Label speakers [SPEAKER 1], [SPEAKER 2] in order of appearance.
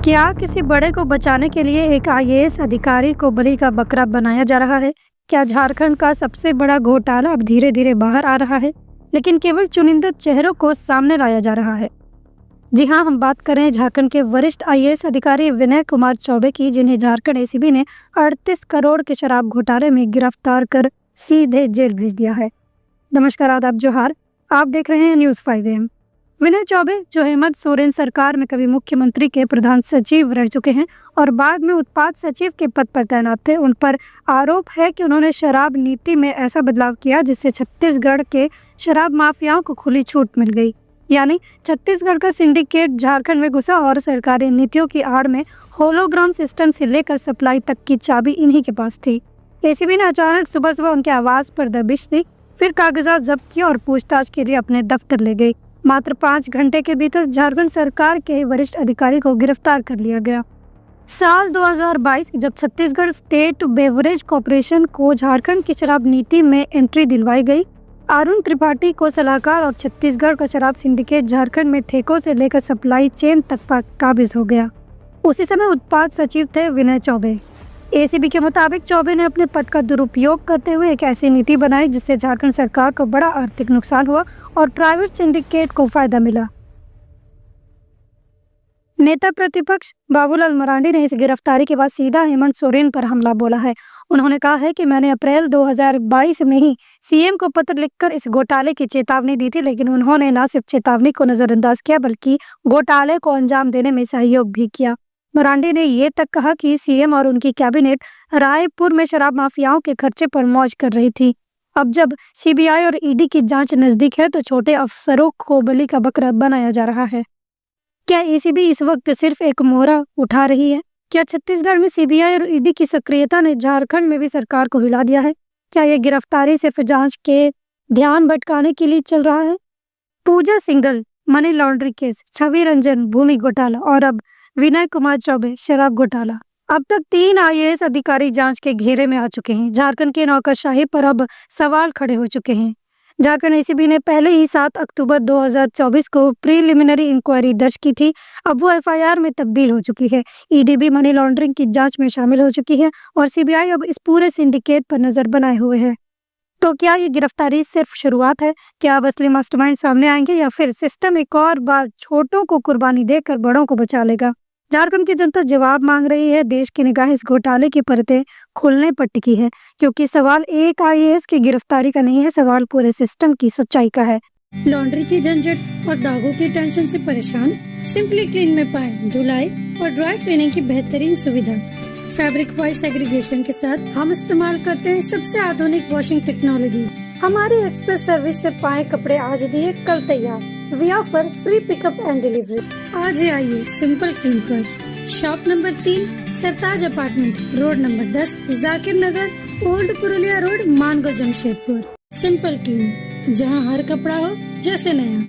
[SPEAKER 1] क्या किसी बड़े को बचाने के लिए एक आईएएस अधिकारी को बलि का बकरा बनाया जा रहा है? क्या झारखंड का सबसे बड़ा घोटाला अब धीरे धीरे बाहर आ रहा है, लेकिन केवल चुनिंदा चेहरों को सामने लाया जा रहा है? जी हाँ, हम बात कर रहे हैं झारखंड के वरिष्ठ आईएएस अधिकारी विनय कुमार चौबे की, जिन्हें झारखंड एसीबी ने 38 करोड़ के शराब घोटाले में गिरफ्तार कर सीधे जेल भेज दिया है। नमस्कार, आदाब, जोहार। आप देख रहे हैं न्यूज़ 5 AM। विनय चौबे, जो हेमंत सोरेन सरकार में कभी मुख्यमंत्री के प्रधान सचिव रह चुके हैं और बाद में उत्पाद सचिव के पद पर तैनात थे, उन पर आरोप है कि उन्होंने शराब नीति में ऐसा बदलाव किया जिससे छत्तीसगढ़ के शराब माफियाओं को खुली छूट मिल गई। यानी छत्तीसगढ़ का सिंडिकेट झारखंड में घुसा और सरकारी नीतियों की आड़ में होलोग्राम सिस्टम से लेकर सप्लाई तक की चाबी इन्हीं के पास थी। एसीबी ने अचानक सुबह सुबह उनके आवास पर दबिश दी, फिर कागजात जब्त किए और पूछताछ के लिए अपने दफ्तर ले गई। मात्र 5 घंटे के भीतर झारखंड सरकार के वरिष्ठ अधिकारी को गिरफ्तार कर लिया गया। साल 2022 जब छत्तीसगढ़ स्टेट बेवरेज कॉर्पोरेशन को झारखंड की शराब नीति में एंट्री दिलवाई गई, अरुण त्रिपाठी को सलाहकार और छत्तीसगढ़ का शराब सिंडिकेट झारखंड में ठेकों से लेकर सप्लाई चेन तक काबिज हो गया। उसी समय उत्पाद सचिव थे विनय चौबे। एसीबी के मुताबिक चौबे ने अपने पद का दुरुपयोग करते हुए एक ऐसी नीति बनाई जिससे झारखंड सरकार को बड़ा आर्थिक नुकसान हुआ और प्राइवेट सिंडिकेट को फायदा मिला। नेता प्रतिपक्ष बाबूलाल मरांडी ने इस गिरफ्तारी के बाद सीधा हेमंत सोरेन पर हमला बोला है। उन्होंने कहा है कि मैंने अप्रैल 2022 में ही सीएम को पत्र लिखकर इस घोटाले की चेतावनी दी थी, लेकिन उन्होंने न सिर्फ चेतावनी को नजरअंदाज किया बल्कि घोटाले को अंजाम देने में सहयोग भी किया। मरांडी ने ये तक कहा कि सीएम और उनकी कैबिनेट रायपुर में शराब माफियाओं के खर्चे पर मौज कर रही थी। अब जब सीबीआई और ईडी की जांच नजदीक है तो छोटे अफसरों को बलि का बकरा बनाया जा रहा है। क्या एसीबी इस वक्त सिर्फ एक मोहरा उठा रही है? क्या छत्तीसगढ़ में सीबीआई और ईडी की सक्रियता ने झारखंड में भी सरकार को हिला दिया है? क्या ये गिरफ्तारी सिर्फ जांच के ध्यान भटकाने के लिए चल रहा है? पूजा Singhal money laundry case, Chhavi Ranjan भूमि घोटाला और अब विनय कुमार चौबे शराब घोटाला। अब तक 3 आईएएस अधिकारी जांच के घेरे में आ चुके हैं। झारखंड की नौकरशाही पर अब सवाल खड़े हो चुके हैं। झारखंड एसीबी ने पहले ही 7 अक्टूबर 2024 को प्रीलिमिनरी इंक्वायरी दर्ज की थी। अब वो एफआईआर में तब्दील हो चुकी है। ईडी भी मनी लॉन्ड्रिंग की जांच में शामिल हो चुकी है और सीबीआई अब इस पूरे सिंडिकेट पर नजर बनाए हुए है। तो क्या ये गिरफ्तारी सिर्फ शुरुआत है? क्या अब असली मास्टरमाइंड सामने आएंगे या फिर सिस्टम एक और बार छोटों को कुर्बानी देकर बड़ों को बचा लेगा? झारखंड की जनता जवाब मांग रही है। देश की निगाह इस घोटाले की परतें खुलने पर टिकी है, क्योंकि सवाल एक आईएएस की गिरफ्तारी का नहीं है, सवाल पूरे सिस्टम की सच्चाई का है। लॉन्ड्री की झंझट और दागों की टेंशन से परेशान? सिंपली क्लीन में पाएं धुलाई और ड्राई क्लीनिंग की बेहतरीन सुविधा। फैब्रिक वॉइस एग्रीगेशन के साथ हम इस्तेमाल करते हैं सबसे आधुनिक वॉशिंग टेक्नोलॉजी। हमारी एक्सप्रेस सर्विस से पाए कपड़े आज दिए कल तैयार। We offer free pickup and delivery. आज ही आइए सिंपल क्लीन पर। Shop number 3, Sartaj apartment, road number 10, Zakir Nagar, old Purulia road, Mango, Jamshedpur. Simple clean, जहां हर कपड़ा हो जैसे नया।